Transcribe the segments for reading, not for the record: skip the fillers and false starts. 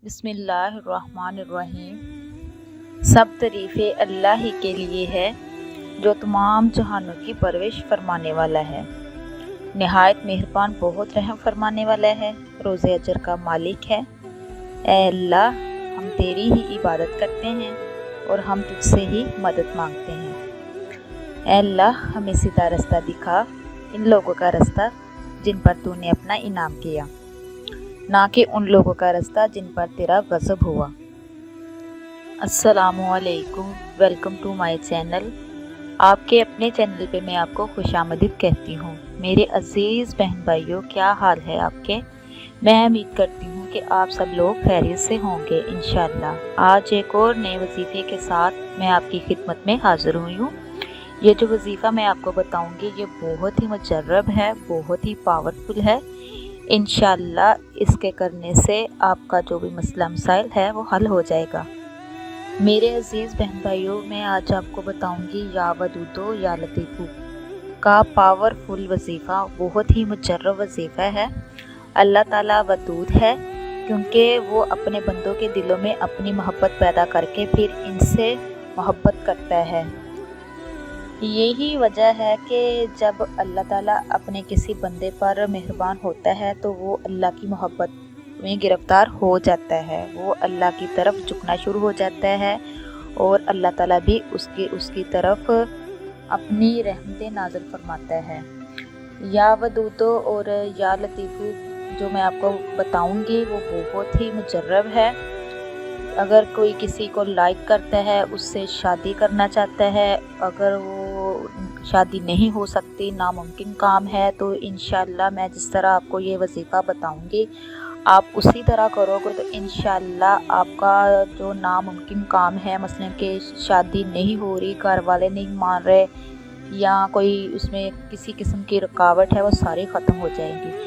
بسم اللہ الرحمن الرحیم۔ سب تعریفیں اللہ ہی کے لیے ہے جو تمام جہانوں کی پرورش فرمانے والا ہے، نہایت مہربان، بہت رحم فرمانے والا ہے، روز اجر کا مالک ہے۔ اے اللہ، ہم تیری ہی عبادت کرتے ہیں اور ہم تجھ سے ہی مدد مانگتے ہیں۔ اے اللہ، ہمیں سیدھا رستہ دکھا، ان لوگوں کا رستہ جن پر تو نے اپنا انعام کیا، نہ کہ ان لوگوں کا رستہ جن پر تیرا غضب ہوا۔ السلام علیکم، ویلکم ٹو مائی چینل۔ آپ کے اپنے چینل پہ میں آپ کو خوش آمدید کہتی ہوں۔ میرے عزیز بہن بھائیوں، کیا حال ہے آپ کے؟ میں امید کرتی ہوں کہ آپ سب لوگ خیریت سے ہوں گے انشاءاللہ۔ آج ایک اور نئے وظیفے کے ساتھ میں آپ کی خدمت میں حاضر ہوئی ہوں۔ یہ جو وظیفہ میں آپ کو بتاؤں گی یہ بہت ہی مجرب ہے، بہت ہی پاورفل ہے۔ انشاءاللہ اس کے کرنے سے آپ کا جو بھی مسئلہ مسائل ہے وہ حل ہو جائے گا۔ میرے عزیز بہن بھائیوں، میں آج آپ کو بتاؤں گی یا ودودو یا لطیفو کا پاورفل وظیفہ، بہت ہی مجرب وظیفہ ہے۔ اللہ تعالیٰ ودود ہے کیونکہ وہ اپنے بندوں کے دلوں میں اپنی محبت پیدا کر کے پھر ان سے محبت کرتا ہے۔ یہی وجہ ہے کہ جب اللہ تعالیٰ اپنے کسی بندے پر مہربان ہوتا ہے تو وہ اللہ کی محبت میں گرفتار ہو جاتا ہے، وہ اللہ کی طرف جھکنا شروع ہو جاتا ہے اور اللہ تعالیٰ بھی اس کی طرف اپنی رحمتیں نازل فرماتا ہے۔ یا ودودو اور یا لطیفو جو میں آپ کو بتاؤں گی وہ بہت ہی مجرب ہے۔ اگر کوئی کسی کو لائک کرتا ہے، اس سے شادی کرنا چاہتا ہے، اگر وہ شادی نہیں ہو سکتی، ناممکن کام ہے، تو انشاءاللہ میں جس طرح آپ کو یہ وظیفہ بتاؤں گی آپ اسی طرح کرو گے تو انشاءاللہ آپ کا جو ناممکن کام ہے، مثلا کہ شادی نہیں ہو رہی، گھر والے نہیں مان رہے یا کوئی اس میں کسی قسم کی رکاوٹ ہے، وہ ساری ختم ہو جائے گی۔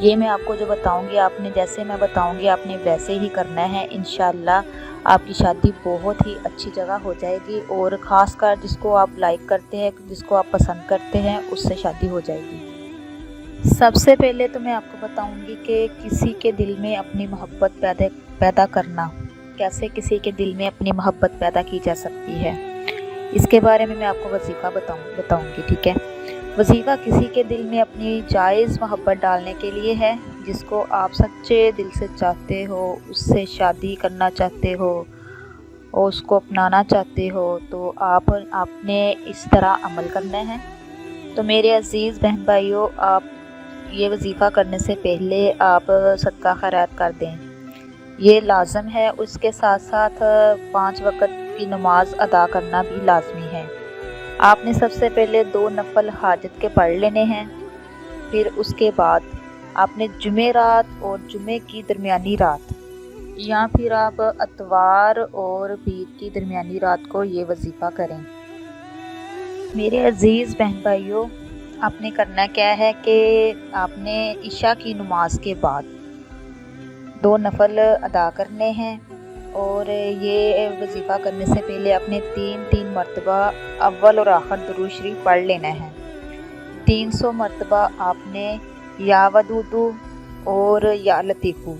یہ میں آپ کو جو بتاؤں گی، آپ نے جیسے میں بتاؤں گی آپ نے ویسے ہی کرنا ہے۔ انشاءاللہ آپ کی شادی بہت ہی اچھی جگہ ہو جائے گی اور خاص کر جس کو آپ لائک کرتے ہیں، جس کو آپ پسند کرتے ہیں، اس سے شادی ہو جائے گی۔ سب سے پہلے تو میں آپ کو بتاؤں گی کہ کسی کے دل میں اپنی محبت پیدا کرنا، کیسے کسی کے دل میں اپنی محبت پیدا کی جا سکتی ہے، اس کے بارے میں آپ کو وظیفہ بتاؤں گی، ٹھیک ہے؟ وظیفہ کسی کے دل میں اپنی جائز محبت ڈالنے کے لیے ہے، جس کو آپ سچے دل سے چاہتے ہو، اس سے شادی کرنا چاہتے ہو اور اس کو اپنانا چاہتے ہو، تو آپ نے اس طرح عمل کرنا ہے۔ تو میرے عزیز بہن بھائیوں، آپ یہ وظیفہ کرنے سے پہلے آپ صدقہ خیرات کر دیں، یہ لازم ہے۔ اس کے ساتھ ساتھ 5 وقت کی نماز ادا کرنا بھی لازمی ہے۔ آپ نے سب سے پہلے 2 نفل حاجت کے پڑھ لینے ہیں، پھر اس کے بعد آپ نے جمعرات اور جمعے کی درمیانی رات یا پھر آپ اتوار اور پیر کی درمیانی رات کو یہ وظیفہ کریں۔ میرے عزیز بہن بھائیوں، آپ نے کرنا کیا ہے کہ آپ نے عشاء کی نماز کے بعد 2 نفل ادا کرنے ہیں اور یہ وظیفہ کرنے سے پہلے آپ نے 3 مرتبہ اول اور آخر درود شریف پڑھ لینا ہے۔ 300 مرتبہ آپ نے یا ودودو اور یا لطیفو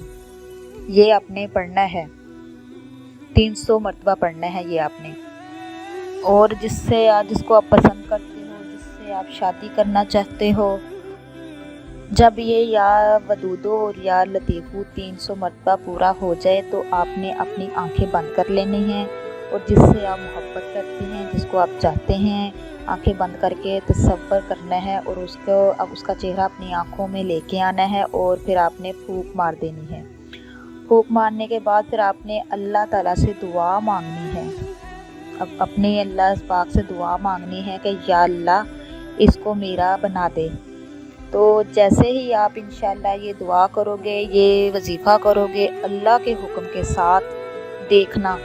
یہ آپ نے پڑھنا ہے، 300 مرتبہ پڑھنا ہے یہ آپ نے۔ اور جس کو آپ پسند کرتے ہو، جس سے آپ شادی کرنا چاہتے ہو، جب یہ یا ودودو اور یا لطیفو 300 مرتبہ پورا ہو جائے تو آپ نے اپنی آنکھیں بند کر لینی ہیں اور جس سے آپ محبت کرتے ہیں، جس کو آپ چاہتے ہیں، آنکھیں بند کر کے تصور کرنا ہے اور اس کا چہرہ اپنی آنکھوں میں لے کے آنا ہے اور پھر آپ نے پھونک مار دینی ہے۔ پھونک مارنے کے بعد پھر آپ نے اللہ تعالیٰ سے دعا مانگنی ہے، اپنے اللہ پاک سے دعا مانگنی ہے کہ یا اللہ اس کو میرا بنا دے۔ تو جیسے ہی آپ انشاءاللہ یہ دعا کرو گے، یہ وظیفہ کرو گے، اللہ کے حکم کے ساتھ، دیکھنا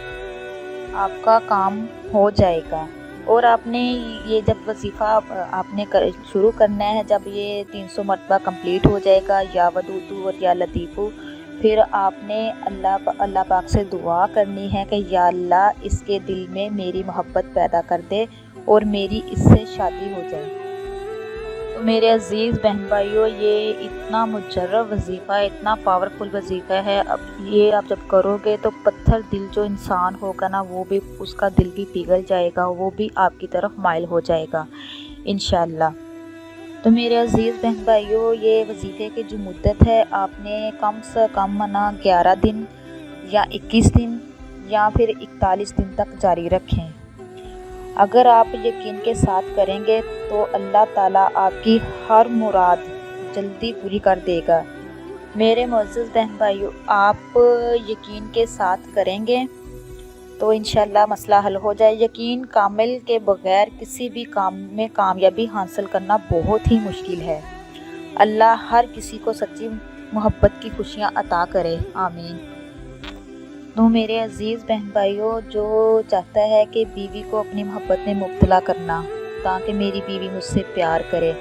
آپ کا کام ہو جائے گا۔ اور آپ نے یہ جب وظیفہ آپ نے شروع کرنا ہے، جب یہ 300 مرتبہ کمپلیٹ ہو جائے گا یا ودودو اور یا لطیفو، پھر آپ نے اللہ پاک سے دعا کرنی ہے کہ یا اللہ اس کے دل میں میری محبت پیدا کر دے اور میری اس سے شادی ہو جائے۔ تو میرے عزیز بہن بھائیوں، یہ اتنا مجرب وظیفہ ہے، اتنا پاورفل وظیفہ ہے، اب یہ آپ جب کرو گے تو پتھر دل جو انسان ہوگا نا، وہ بھی اس کا دل بھی پگھل جائے گا، وہ بھی آپ کی طرف مائل ہو جائے گا انشاءاللہ۔ تو میرے عزیز بہن بھائیوں، یہ وظیفے کی جو مدت ہے، آپ نے کم سے کم 11 دن یا 21 دن یا پھر 41 دن تک جاری رکھیں۔ اگر آپ یقین کے ساتھ کریں گے تو اللہ تعالیٰ آپ کی ہر مراد جلدی پوری کر دے گا۔ میرے معزز بہن بھائیوں، آپ یقین کے ساتھ کریں گے تو انشاءاللہ مسئلہ حل ہو جائے۔ یقین کامل کے بغیر کسی بھی کام میں کامیابی حاصل کرنا بہت ہی مشکل ہے۔ اللہ ہر کسی کو سچی محبت کی خوشیاں عطا کرے، آمین۔ تو میرے عزیز بہن بھائیوں، جو چاہتا ہے کہ بیوی کو اپنی محبت میں مبتلا کرنا تاکہ میری بیوی مجھ سے پیار کرے،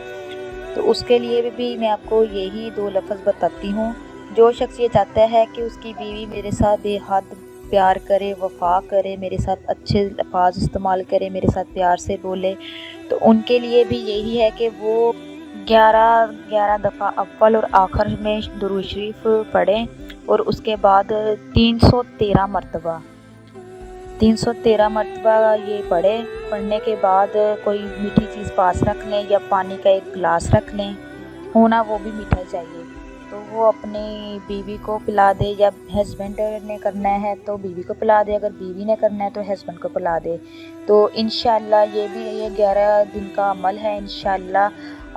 تو اس کے لیے بھی میں آپ کو یہی 2 لفظ بتاتی ہوں۔ جو شخص یہ چاہتا ہے کہ اس کی بیوی میرے ساتھ بے حد پیار کرے، وفا کرے، میرے ساتھ اچھے الفاظ استعمال کرے، میرے ساتھ پیار سے بولے، تو ان کے لیے بھی یہی ہے کہ وہ 11 دفعہ اول اور آخر میں درود شریف پڑھیں، اور اس کے بعد 313 مرتبہ یہ پڑھنے کے بعد کوئی میٹھی چیز پاس رکھ لیں یا پانی کا ایک گلاس رکھ لیں، ہونا وہ بھی میٹھا چاہیے، تو وہ اپنی بیوی کو پلا دے، یا ہسبینڈ نے کرنا ہے تو بیوی کو پلا دے، اگر بیوی نے کرنا ہے تو ہسبینڈ کو پلا دے۔ تو انشاءاللہ یہ 11 دن کا عمل ہے انشاءاللہ۔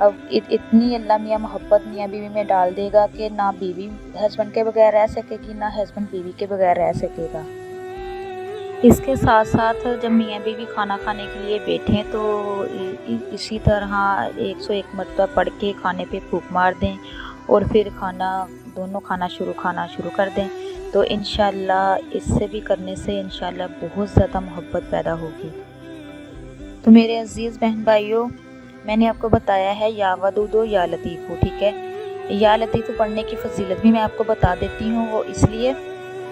اب اتنی اللہ میاں محبت میاں بیوی میں ڈال دے گا کہ نہ بیوی ہسبینڈ کے بغیر رہ سکے گی، نہ ہسبینڈ بیوی کے بغیر رہ سکے گا۔ اس کے ساتھ ساتھ جب میاں بیوی کھانا کھانے کے لیے بیٹھیں تو اسی طرح 101 مرتبہ پڑھ کے کھانے پہ پھونک مار دیں، اور پھر دونوں کھانا شروع کر دیں، تو انشاءاللہ اس سے بھی کرنے سے انشاءاللہ بہت زیادہ محبت پیدا ہوگی۔ تو میرے عزیز بہن بھائیوں، میں نے آپ کو بتایا ہے یا ودودو یا لطیفو، ٹھیک ہے؟ یا لطیفو پڑھنے کی فضیلت بھی میں آپ کو بتا دیتی ہوں، وہ اس لیے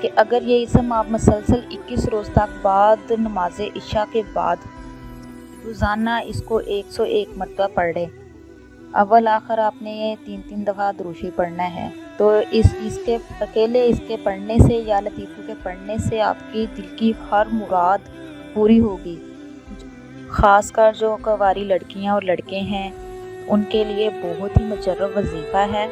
کہ اگر یہ اسم آپ مسلسل 21 روز تک بعد نماز عشاء کے بعد روزانہ اس کو 101 مرتبہ پڑھ لیں، اول آخر آپ نے 3 دفعہ درود شریف پڑھنا ہے، تو اس کے پڑھنے سے، یا لطیفو کے پڑھنے سے آپ کی دل کی ہر مراد پوری ہوگی۔ خاص کر جو کنواری لڑکیاں اور لڑکے ہیں، ان کے لیے بہت ہی مجرب وظیفہ ہے،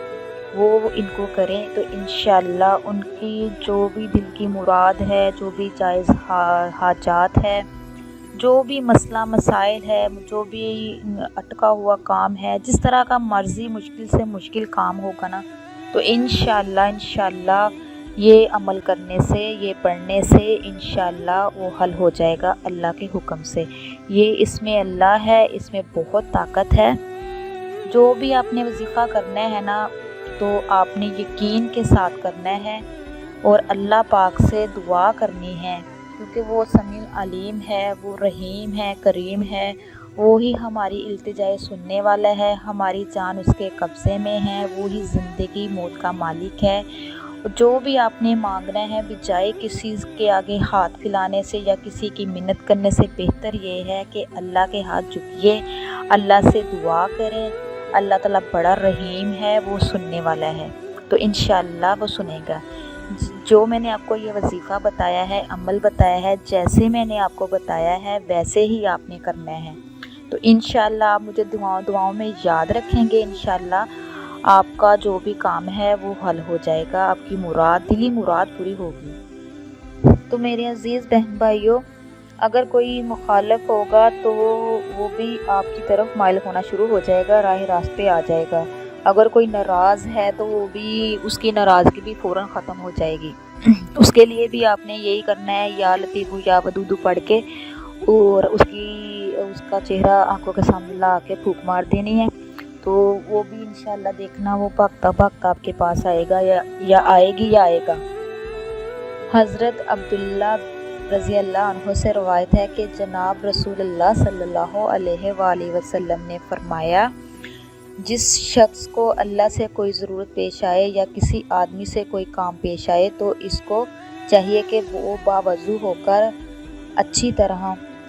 وہ ان کو کریں تو انشاءاللہ ان کی جو بھی دل کی مراد ہے، جو بھی جائز حاجات ہے، جو بھی مسئلہ مسائل ہے، جو بھی اٹکا ہوا کام ہے، جس طرح کا مرضی مشکل سے مشکل کام ہوگا نا، تو انشاءاللہ یہ عمل کرنے سے، یہ پڑھنے سے انشاءاللہ وہ حل ہو جائے گا اللہ کے حکم سے۔ یہ اس میں اللہ ہے، اس میں بہت طاقت ہے۔ جو بھی آپ نے وظیفہ کرنا ہے نا، تو آپ نے یقین کے ساتھ کرنا ہے، اور اللہ پاک سے دعا کرنی ہے، کیونکہ وہ سمیع علیم ہے، وہ رحیم ہے، کریم ہے، وہی ہماری التجائے سننے والا ہے، ہماری جان اس کے قبضے میں ہے، وہی زندگی موت کا مالک ہے۔ جو بھی آپ نے مانگنا ہے، بجائے کسی کے آگے ہاتھ پھیلانے سے یا کسی کی منت کرنے سے بہتر یہ ہے کہ اللہ کے ہاتھ جھکیے، اللہ سے دعا کریں۔ اللہ تعالیٰ بڑا رحیم ہے، وہ سننے والا ہے، تو انشاءاللہ وہ سنے گا۔ جو میں نے آپ کو یہ وظیفہ بتایا ہے، عمل بتایا ہے، جیسے میں نے آپ کو بتایا ہے ویسے ہی آپ نے کرنا ہے، تو انشاءاللہ آپ مجھے دعاؤں میں یاد رکھیں گے، انشاءاللہ آپ کا جو بھی کام ہے وہ حل ہو جائے گا، آپ کی دلی مراد پوری ہوگی۔ تو میرے عزیز بہن بھائیوں، اگر کوئی مخالف ہوگا تو وہ بھی آپ کی طرف مائل ہونا شروع ہو جائے گا، راہ راست پہ آ جائے گا۔ اگر کوئی ناراض ہے تو وہ بھی، اس کی ناراضگی بھی فوراً ختم ہو جائے گی۔ اس کے لیے بھی آپ نے یہی کرنا ہے، یا لطیفو یا ودودو پڑھ کے، اور اس کا چہرہ آنکھوں کے سامنے لا کے پھونک مار دینی ہے، تو وہ بھی انشاءاللہ دیکھنا وہ بھاگتا آپ کے پاس آئے گا، یا آئے گا۔ حضرت عبداللہ رضی اللہ عنہ سے روایت ہے کہ جناب رسول اللہ صلی اللہ علیہ وآلہ وسلم نے فرمایا، جس شخص کو اللہ سے کوئی ضرورت پیش آئے یا کسی آدمی سے کوئی کام پیش آئے، تو اس کو چاہیے کہ وہ باوضو ہو کر اچھی طرح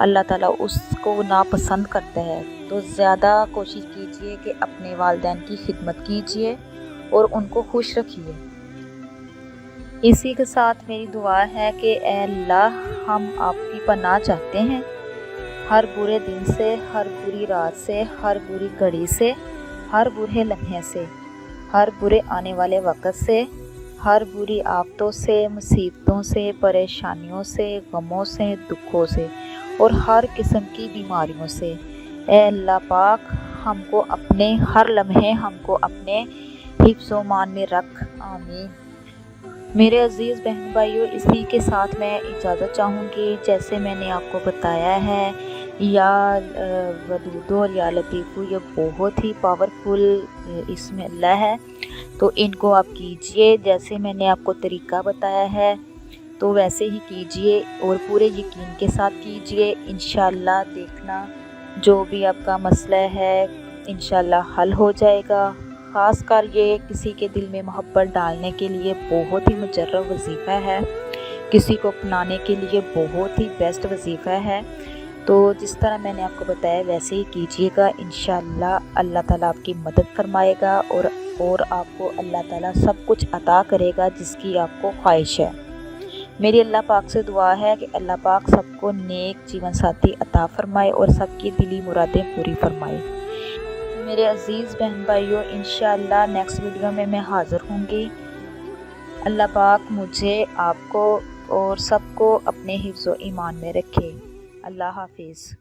اللہ تعالیٰ اس کو ناپسند کرتا ہے۔ تو زیادہ کوشش کیجئے کہ اپنے والدین کی خدمت کیجئے اور ان کو خوش رکھیے۔ اسی کے ساتھ میری دعا ہے کہ اے اللہ، ہم آپ کی پناہ چاہتے ہیں ہر برے دن سے، ہر بری رات سے، ہر بری گھڑی سے، ہر برے لمحے سے، ہر برے آنے والے وقت سے، ہر بری آفتوں سے، مصیبتوں سے، پریشانیوں سے، غموں سے، دکھوں سے اور ہر قسم کی بیماریوں سے۔ اے اللہ پاک، ہم کو اپنے ہر لمحے ہم کو اپنے حفظ و امان میں رکھ، آمین۔ میرے عزیز بہن بھائیوں، اسی کے ساتھ میں اجازت چاہوں گی۔ جیسے میں نے آپ کو بتایا ہے، یا ودود اور یا لطیف، یہ بہت ہی پاورفل اسم اللہ ہے، تو ان کو آپ کیجئے جیسے میں نے آپ کو طریقہ بتایا ہے، تو ویسے ہی کیجئے اور پورے یقین کے ساتھ کیجئے۔ انشاءاللہ دیکھنا جو بھی آپ کا مسئلہ ہے انشاءاللہ حل ہو جائے گا۔ خاص کر یہ کسی کے دل میں محبت ڈالنے کے لیے بہت ہی مجرب وظیفہ ہے، کسی کو اپنانے کے لیے بہت ہی بیسٹ وظیفہ ہے۔ تو جس طرح میں نے آپ کو بتایا ویسے ہی کیجیے گا، انشاءاللہ اللہ تعالیٰ آپ کی مدد فرمائے گا اور آپ کو اللہ تعالیٰ سب کچھ عطا کرے گا جس کی آپ کو خواہش ہے۔ میری اللہ پاک سے دعا ہے کہ اللہ پاک سب کو نیک جیون ساتھی عطا فرمائے اور سب کی دلی مرادیں پوری فرمائے۔ میرے عزیز بہن بھائیوں، انشاءاللہ نیکسٹ ویڈیو میں حاضر ہوں گی۔ اللہ پاک مجھے، آپ کو اور سب کو اپنے حفظ و ایمان میں رکھے۔ اللہ حافظ۔